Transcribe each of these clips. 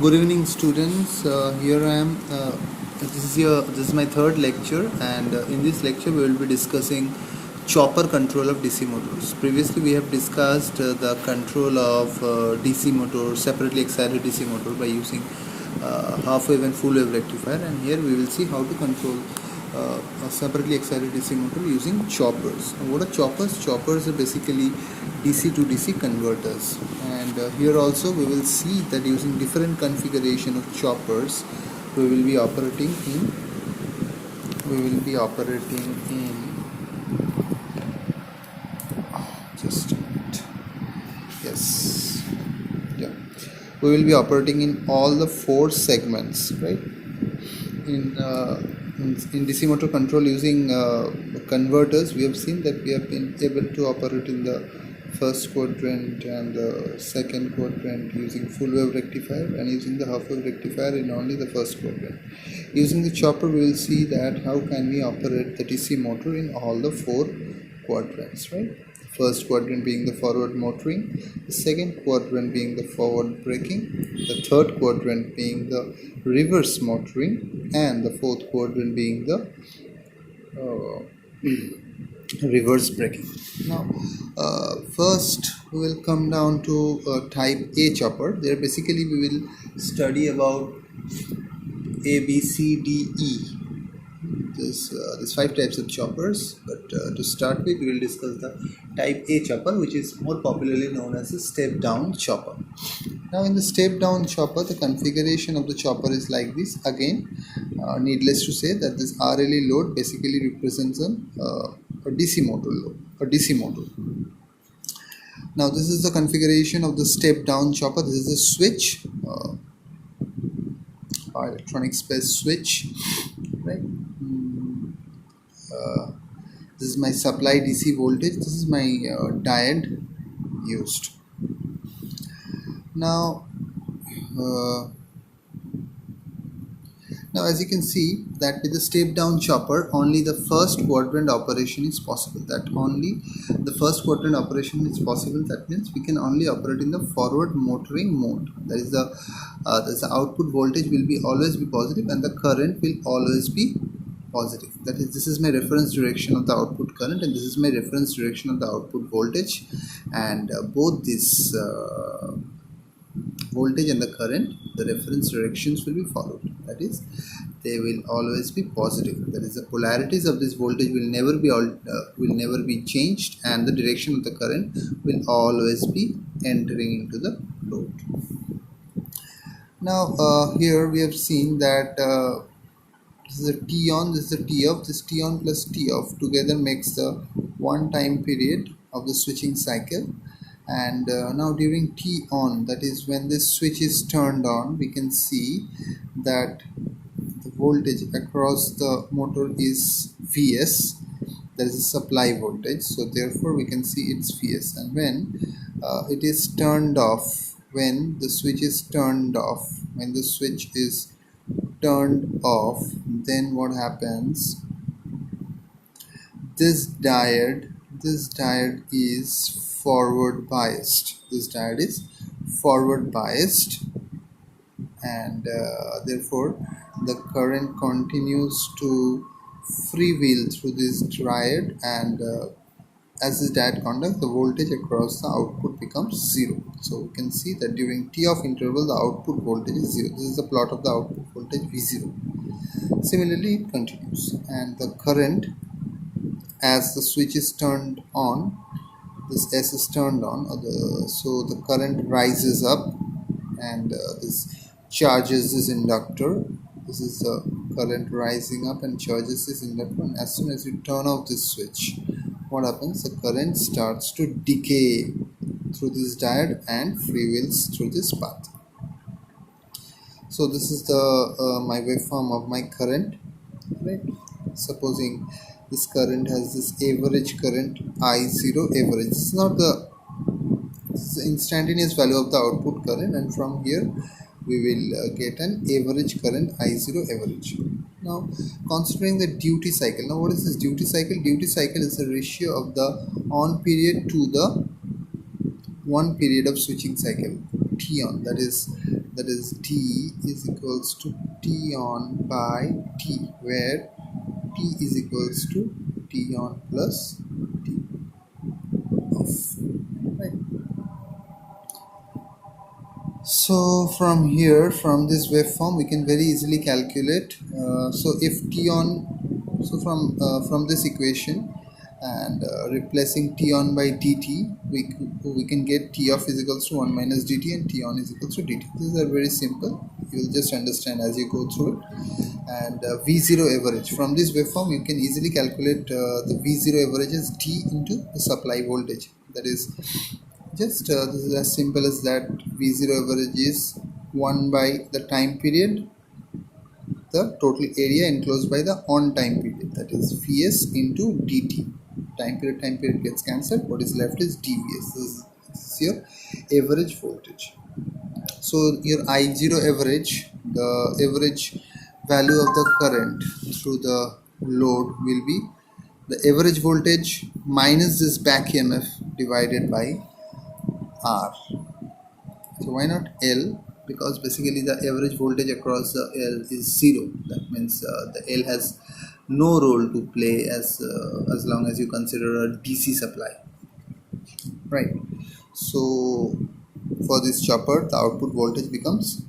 Good evening, students. Here I am. This is my third lecture, and in this lecture we will be discussing chopper control of DC motors. Previously, we have discussed the control of DC motor, separately excited DC motor by using half wave and full wave rectifier, and here we will see how to control a separately excited DC motor using choppers. Now, what are choppers? Choppers are basically DC to DC converters, and here also we will see that using different configuration of choppers we will be operating in just a minute. Yes, yeah, we will be operating in all the four segments, right? In DC motor control using converters, we have seen that we have been able to operate in the first quadrant and the second quadrant using full wave rectifier, and using the half wave rectifier in only the first quadrant. Using the chopper, we will see that how can we operate the DC motor in all the four quadrants, right? First quadrant being the forward motoring, the second quadrant being the forward braking, the third quadrant being the reverse motoring, and the fourth quadrant being the reverse braking. Now, first we will come down to type A chopper. There basically we will study about A, B, C, D, E. There's five types of choppers, but to start with, we will discuss the type A chopper, which is more popularly known as a step down chopper. Now, in the step down chopper, the configuration of the chopper is like this. Again, needless to say that this RLE load basically represents a DC motor load, a DC motor. Now, this is the configuration of the step down chopper. This is a switch, electronic space switch, right? This is my supply DC voltage. This is my diode used. Now, as you can see that with the step down chopper, only the first quadrant operation is possible. That means we can only operate in the forward motoring mode. That is the output voltage will be always be positive, and the current will always be positive. That is, this is my reference direction of the output current, and this is my reference direction of the output voltage, and both this voltage and the current, the reference directions will be followed. That is, they will always be positive. That is, the polarities of this voltage will never be changed, and the direction of the current will always be entering into the load. Now, here we have seen that this is a T on, this is a T off. This T on plus T off together makes the one time period of the switching cycle. And now during T on, that is when this switch is turned on, we can see that the voltage across the motor is Vs. That is a supply voltage, so therefore we can see it's Vs. And when it is turned off, when the switch is turned off, then what happens? This diode is forward biased. And therefore the current continues to freewheel through this diode, and as this diode conducts, the voltage across the output becomes zero. So we can see that during T off interval, the output voltage is zero. This is the plot of the output voltage V0. Similarly, it continues, and the current, as the switch is turned on, this S is turned on, so the current rises up, and this charges this inductor. This is the current rising up and charges this inductor, and as soon as you turn off this switch, what happens? The current starts to decay through this diode and freewheels through this path. So this is the my waveform of my current, right? Supposing this current has this average current I0 average. This is not the instantaneous value of the output current, and from here we will get an average current I0 average. Now, considering the duty cycle. Now, what is this duty cycle? Duty cycle is the ratio of the on period to the one period of switching cycle, T on. That is that is D is equals to T on by T, where T is equals to T on plus T off. Right. So from here, from this waveform, we can very easily calculate. So if T on, so from this equation, and replacing T on by dt, we can get T off is equals to 1 minus dt and T on is equals to dt. These are very simple. You will just understand as you go through it. And V0 average, from this waveform you can easily calculate the V0 average as D into the supply voltage. That is just this is as simple as that. V0 average is 1 by the time period, the total area enclosed by the on time period, that is Vs into dt. Time period gets cancelled. What is left is dVs. This is your average voltage. So your I0 average, the average value of the current through the load will be the average voltage minus this back EMF divided by R. So why not L? Because basically the average voltage across the L is 0. That means the L has no role to play as long as you consider a DC supply. Right. So for this chopper, the output voltage becomes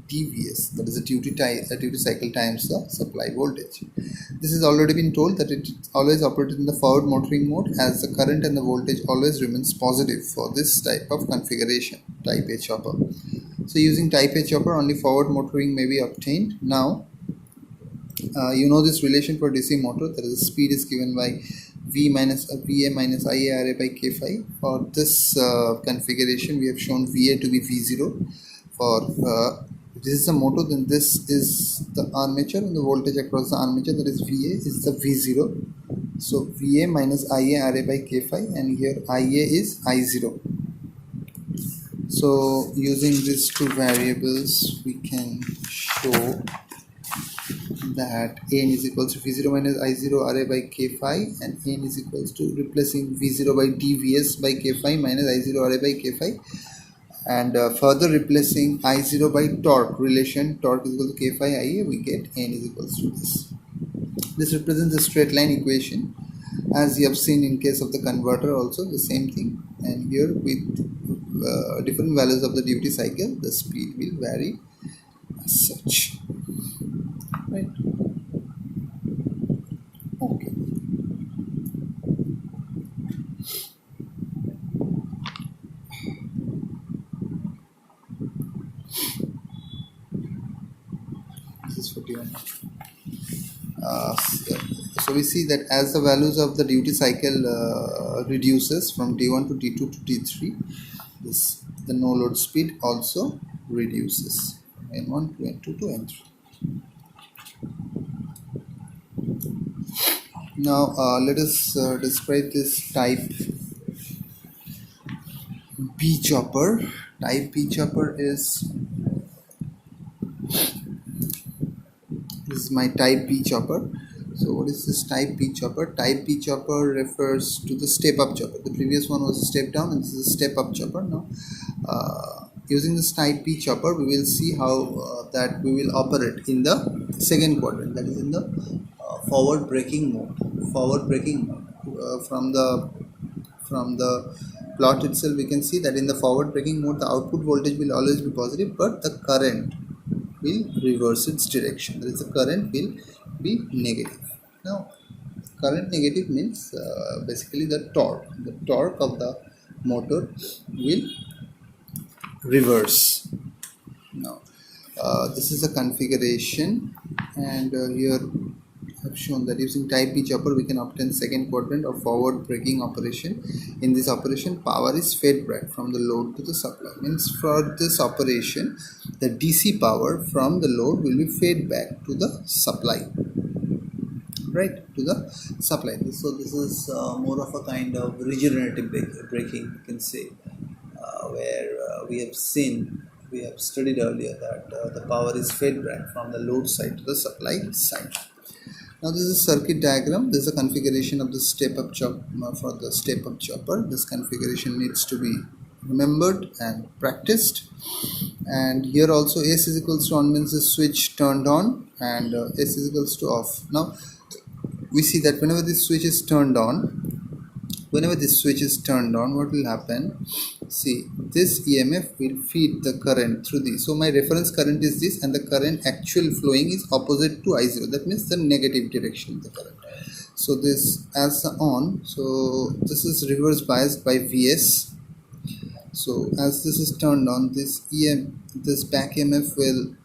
dVs, that is the duty cycle times the supply voltage. This has already been told that it always operates in the forward motoring mode, as the current and the voltage always remains positive for this type of configuration, type A chopper. So using type A chopper, only forward motoring may be obtained. Now you know this relation for DC motor, that is the speed is given by VA minus IA RA by K phi. For this configuration, we have shown VA to be V0. For this is the motor, then this is the armature, and the voltage across the armature, that is VA, is the V0. So VA minus IA RA by K phi, and here IA is I0. So using these two variables, we can show that N is equals to V0 minus I0 RA by K phi, and N is equals to replacing V0 by dVs by K phi minus I0 RA by K phi, and further replacing I0 by torque relation, torque is equal to K phi Ia, we get N is equals to this. This represents a straight line equation, as you have seen in case of the converter also the same thing, and here with different values of the duty cycle, the speed will vary as such. Right. Okay. This is 41. So we see that as the values of the duty cycle reduces from T1 to T2 to T3, the no load speed also reduces, N1 to N2 to N3. Now let us describe this type B chopper. Type B chopper is, this is my type B chopper. So what is this type B chopper? Type B chopper refers to the step up chopper. The previous one was a step down, and this is a step up chopper. Now using this type B chopper, we will see how that we will operate in the second quadrant, that is in the forward braking mode. From the plot itself, we can see that in the forward braking mode, the output voltage will always be positive, but the current will reverse its direction. That is, the current will be negative. Now current negative means basically the torque of the motor will reverse. Now this is a configuration, and here I have shown that using type B chopper we can obtain second quadrant of forward braking operation. In this operation, power is fed back from the load to the supply. Means for this operation, the DC power from the load will be fed back to the supply, right, to the supply. So this is more of a kind of regenerative braking, you can say, where we have studied earlier that the power is fed back from the load side to the supply side. Now this is a circuit diagram. This is a configuration of the step up chopper. For the step up chopper, this configuration needs to be remembered and practiced. And here also S is equals to on means the switch turned on, and S is equals to off. Now we see that whenever this switch is turned on, what will happen? See, this EMF will feed the current through this. So my reference current is this, and the current actual flowing is opposite to I0. That means the negative direction of the current. So this as the on, so this is reverse biased by Vs. So as this is turned on, this back EMF will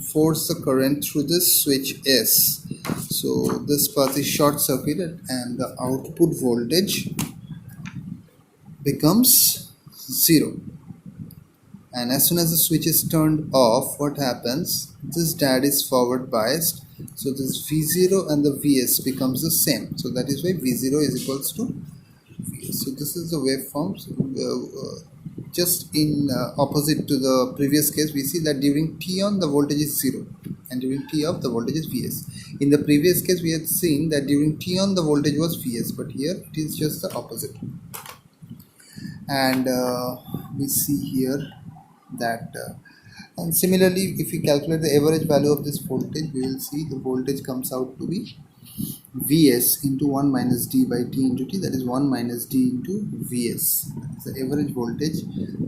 force the current through this switch S. So this path is short circuited and the output voltage becomes 0. And as soon as the switch is turned off, what happens? This DAD is forward biased, so this V0 and the Vs becomes the same. So that is why V0 is equals to Vs. So this is the waveform. Just in opposite to the previous case, we see that during T on the voltage is 0 and during T off the voltage is Vs. In the previous case we had seen that during T on the voltage was Vs, but here it is just the opposite. And we see here that and similarly, if we calculate the average value of this voltage, we will see the voltage comes out to be Vs into 1 minus d by t into t, that is 1 minus d into Vs. The average voltage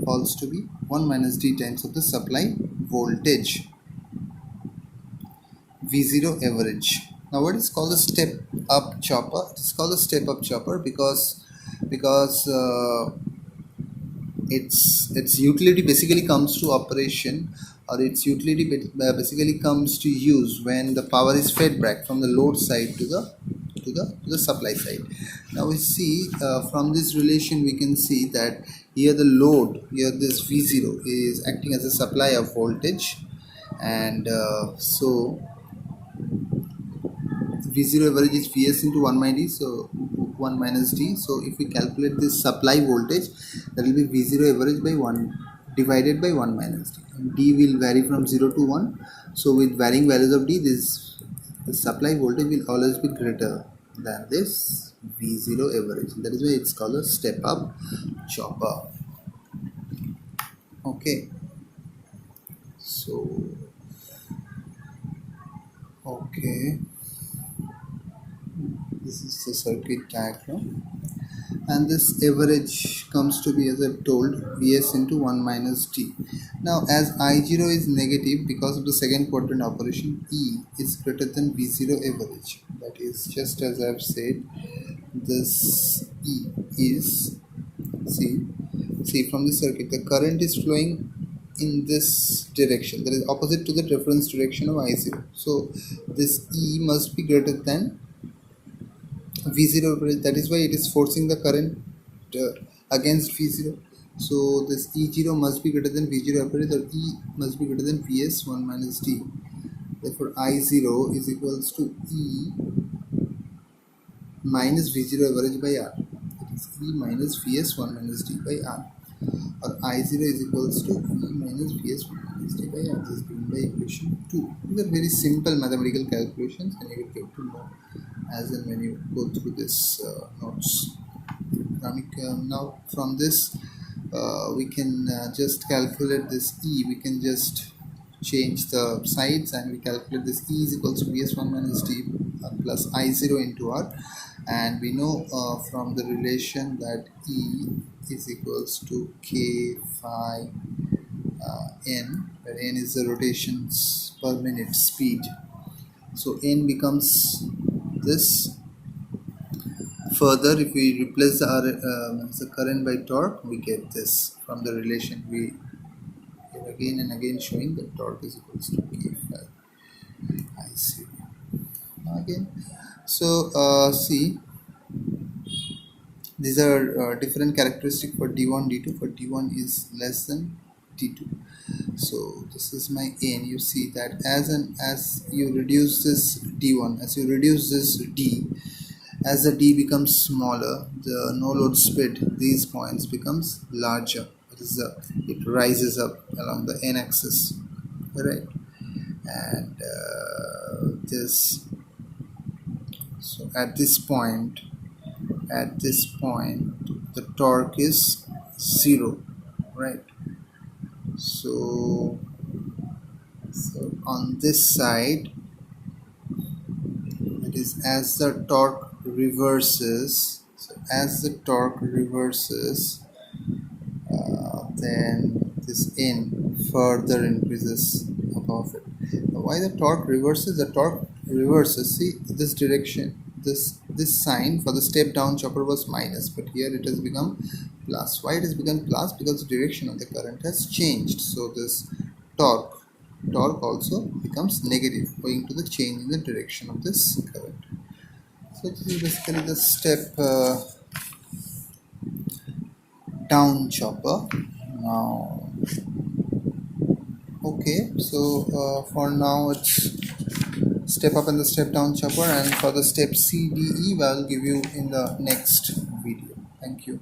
falls to be 1 minus d times of the supply voltage, V0 average. Now what is called a step up chopper? It is called a step up chopper because its utility basically comes to operation, or its utility basically comes to use when the power is fed back from the load side to the supply side. Now we see from this relation we can see that here the load, here this V0 is acting as a supply of voltage, and so V0 average is Vs into 1 minus d, so 1 minus d. So if we calculate this supply voltage, that will be V0 average by 1 divided by 1 minus d. And d will vary from 0 to 1. So with varying values of d, the supply voltage will always be greater than this V0 average. That is why it's called a step up chopper. Okay. So okay. This is the circuit diagram, and this average comes to be, as I've told, Vs into 1 minus d. Now as I0 is negative because of the second quadrant operation, E is greater than V0 average. That is, just as I've said, this E is, see from the circuit, the current is flowing in this direction, that is opposite to the reference direction of I0. So this E must be greater than V0 average. That is why it is forcing the current against V0. So this E0 must be greater than V0 average, or E must be greater than Vs 1 minus d. Therefore I0 is equals to E minus V0 average by R. That is E minus Vs 1 minus d by R, or I0 is equals to E minus Vs 1 minus d by R. This is given by equation 2. These are very simple mathematical calculations, and you will get to know as and when you go through this notes. Now from this we can just calculate this E. We can just change the sides and we calculate this E is equals to Vs 1 minus d plus I0 into R, and we know from the relation that E is equals to K phi n, where n is the rotations per minute speed. So n becomes this. Further, if we replace the current by torque, we get this from the relation. We again and again showing that torque is equals to K phi IC. Again, so see, these are different characteristics for D1, D2. For D1 is less than D2. So this is my n. You see that as you reduce this D1, as you reduce this D, as the D becomes smaller, the no load speed, these points becomes larger. It rises up along the n axis, right? And this, so at this point the torque is 0, right? So on this side it is as the torque reverses. So as the torque reverses, then this N further increases above it. Now, why the torque reverses? The torque reverses. See this direction. This sign for the step down chopper was minus, but here it has become plus. Why it has become plus? Because the direction of the current has changed. So this torque also becomes negative owing to the change in the direction of this current. So this is basically the step down chopper. Now, okay, so for now it's step up and the step down chopper, and for the step C, D, E, I'll give you in the next video. Thank you.